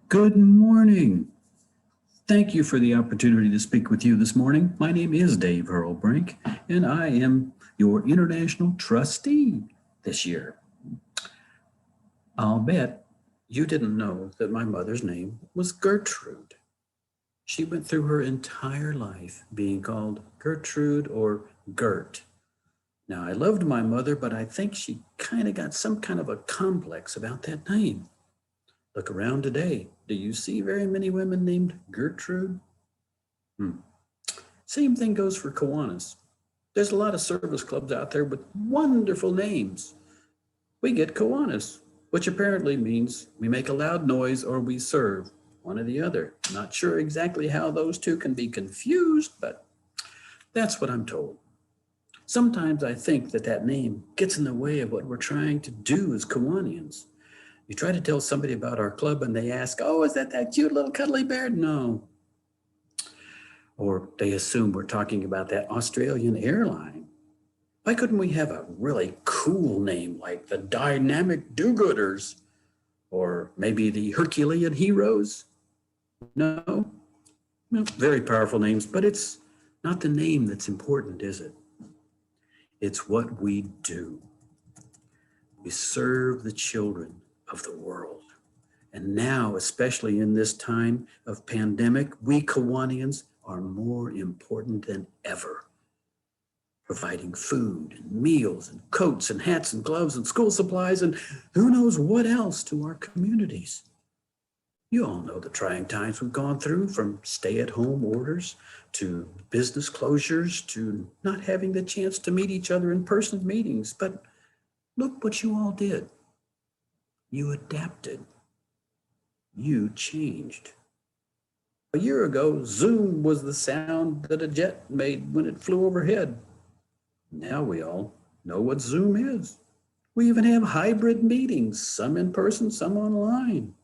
Good morning. Thank you for the opportunity to speak with you this morning. My name is Dave Hurrelbrink, and I am your international trustee this year. I'll bet you didn't know that my mother's name was Gertrude. She went through her entire life being called Gertrude or Gert. Now, I loved my mother, but I think she kind of got some kind of a complex about that name. Look around today. Do you see very many women named Gertrude? Same thing goes for Kiwanis. There's a lot of service clubs out there with wonderful names. We get Kiwanis, which apparently means we make a loud noise or we serve, one or the other. Not sure exactly how those two can be confused, but that's what I'm told. Sometimes I think that name gets in the way of what we're trying to do as Kiwanians. You try to tell somebody about our club and they ask, oh, is that cute little cuddly bear? No. Or they assume we're talking about that Australian airline. Why couldn't we have a really cool name like the Dynamic Do-Gooders? Or maybe the Herculean Heroes? No? Well, very powerful names, but it's not the name that's important, is it? It's what we do. We serve the children of the world. And now, especially in this time of pandemic, we Kiwanians are more important than ever. Providing food and meals and coats and hats and gloves and school supplies and who knows what else to our communities. You all know the trying times we've gone through, from stay-at-home orders to business closures to not having the chance to meet each other in person meetings. But look what you all did. You adapted. You changed. A year ago, Zoom was the sound that a jet made when it flew overhead. Now we all know what Zoom is. We even have hybrid meetings, some in person, some online.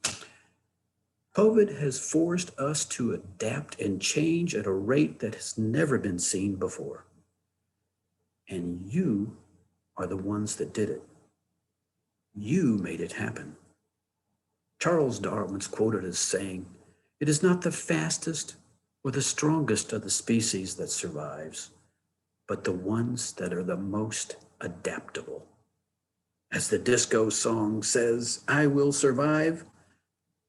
COVID has forced us to adapt and change at a rate that has never been seen before. And you are the ones that did it. You made it happen. Charles Darwin's quoted as saying, "It is not the fastest or the strongest of the species that survives, but the ones that are the most adaptable." As the disco song says, I will survive.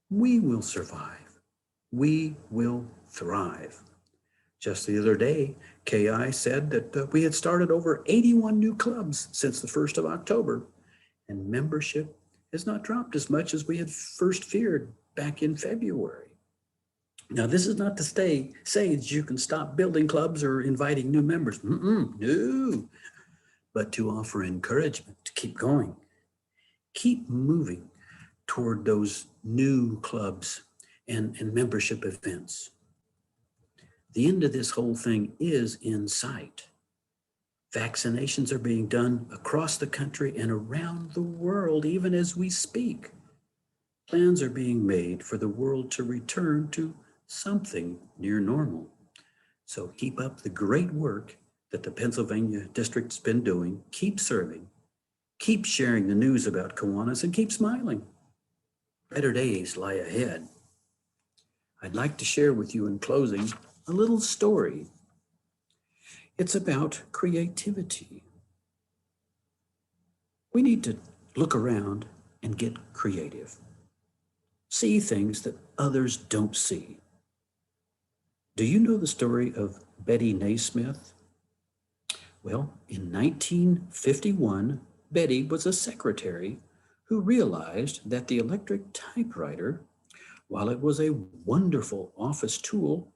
We will survive. We will thrive. Just the other day, KI said that we had started over 81 new clubs since the 1st of October, and membership has not dropped as much as we had first feared back in February. Now, this is not to say that you can stop building clubs or inviting new members. No, but to offer encouragement to keep going, keep moving toward those new clubs and membership events. The end of this whole thing is in sight. Vaccinations are being done across the country and around the world, even as we speak. Plans are being made for the world to return to something near normal. So keep up the great work that the Pennsylvania district's been doing. Keep serving, keep sharing the news about Kiwanis, and keep smiling. Better days lie ahead. I'd like to share with you in closing a little story. It's about creativity. We need to look around and get creative. See things that others don't see. Do you know the story of Betty Naismith? Well, in 1951, Betty was a secretary who realized that the electric typewriter, while it was a wonderful office tool,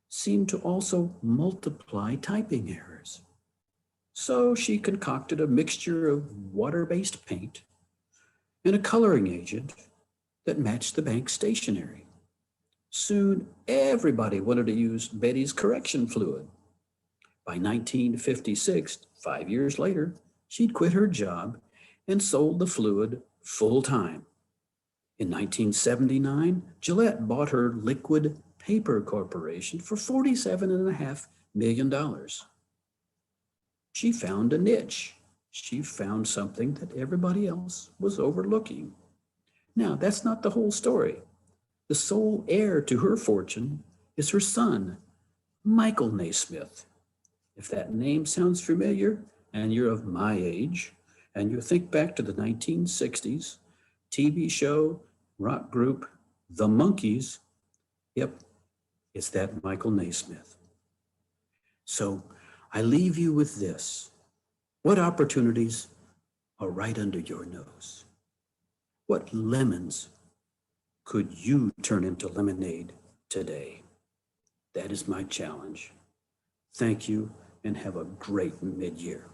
seemed to also multiply typing errors. So she concocted a mixture of water-based paint and a coloring agent that matched the bank's stationery. Soon, everybody wanted to use Betty's correction fluid. By 1956, 5 years later, she'd quit her job and sold the fluid full-time. In 1979, Gillette bought her Liquid Paper Corporation for $47.5 million. She found a niche. She found something that everybody else was overlooking. Now, that's not the whole story. The sole heir to her fortune is her son, Michael Naismith. If that name sounds familiar and you're of my age, and you think back to the 1960s, TV show, rock group, The Monkees, yep, it's that Michael Naismith. So I leave you with this. What opportunities are right under your nose? What lemons could you turn into lemonade today? That is my challenge. Thank you and have a great mid-year.